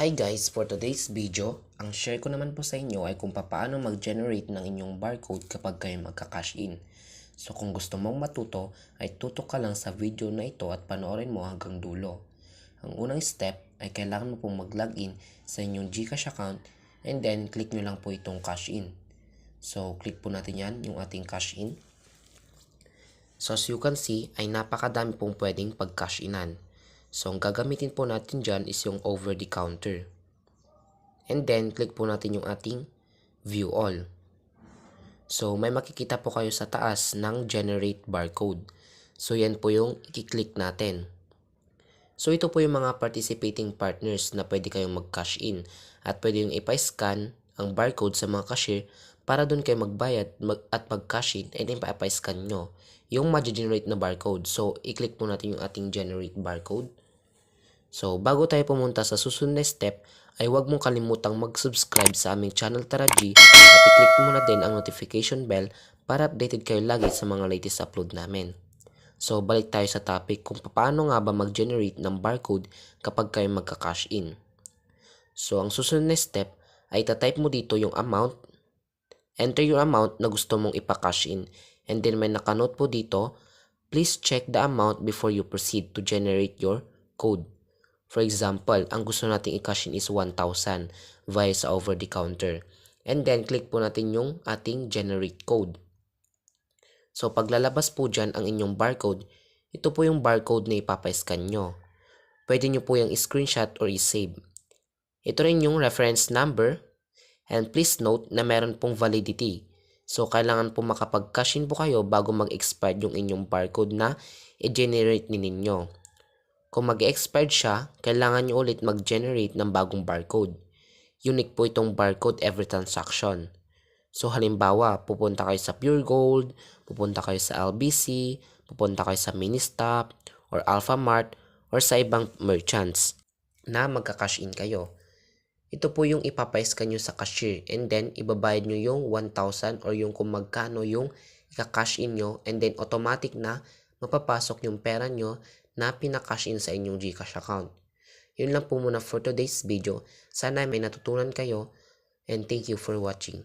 Hi guys! For today's video, ang share ko naman po sa inyo ay kung paano mag-generate ng inyong barcode kapag kayo magka-cash in. So kung gusto mong matuto, ay tutok ka lang sa video na ito at panoorin mo hanggang dulo. Ang unang step ay kailangan mo pong mag-login sa inyong GCash account and then click nyo lang po itong cash in. So click po natin yan, yung ating cash in. So as you can see, ay napakadami pong pwedeng pag-cash inan. So, ang gagamitin po natin dyan is yung over the counter. And then, click po natin yung ating view all. So, may makikita po kayo sa taas ng generate barcode. So, yan po yung i-click natin. So, ito po yung mga participating partners na pwede kayong mag-cash in. At pwede yung ipa-scan ang barcode sa mga cashier para doon kayo magbayad at mag-cash in and then pa-scan nyo yung ma-generate na barcode. So, i-click po natin yung ating generate barcode. So, bago tayo pumunta sa susunod na step, ay huwag mong kalimutang mag-subscribe sa aming channel Tara G at i-click mo na din ang notification bell para updated kayo lagi sa mga latest upload namin. So, balik tayo sa topic kung paano nga ba mag-generate ng barcode kapag kayo magka-cash in. So, ang susunod na step ay itatype mo dito yung amount, enter yung amount na gusto mong ipa-cash in, and then may nakanote po dito, please check the amount before you proceed to generate your code. For example, ang gusto nating i-cash in is 1,000 via sa over the counter. And then, click po natin yung ating generate code. So, paglalabas po dyan ang inyong barcode, ito po yung barcode na ipapa-scan nyo. Pwede nyo po yung screenshot or i-save. Ito rin yung reference number. And please note na meron pong validity. So, kailangan po makapag-cash in po kayo bago mag-expire yung inyong barcode na i-generate ninyo. Kung mag-expired siya, kailangan nyo ulit mag-generate ng bagong barcode. Unique po itong barcode every transaction. So halimbawa, pupunta kayo sa Pure Gold, pupunta kayo sa LBC, pupunta kayo sa Ministop, or Alphamart, or sa ibang merchants na magka-cash in kayo. Ito po yung ipapascan nyo sa cashier and then ibabayad nyo yung 1,000 or yung kung magkano yung ika-cash in nyo and then automatic na mapapasok yung pera nyo na pinakash in sa inyong GCash account. Yun lang po muna for today's video. Sana may natutunan kayo and thank you for watching.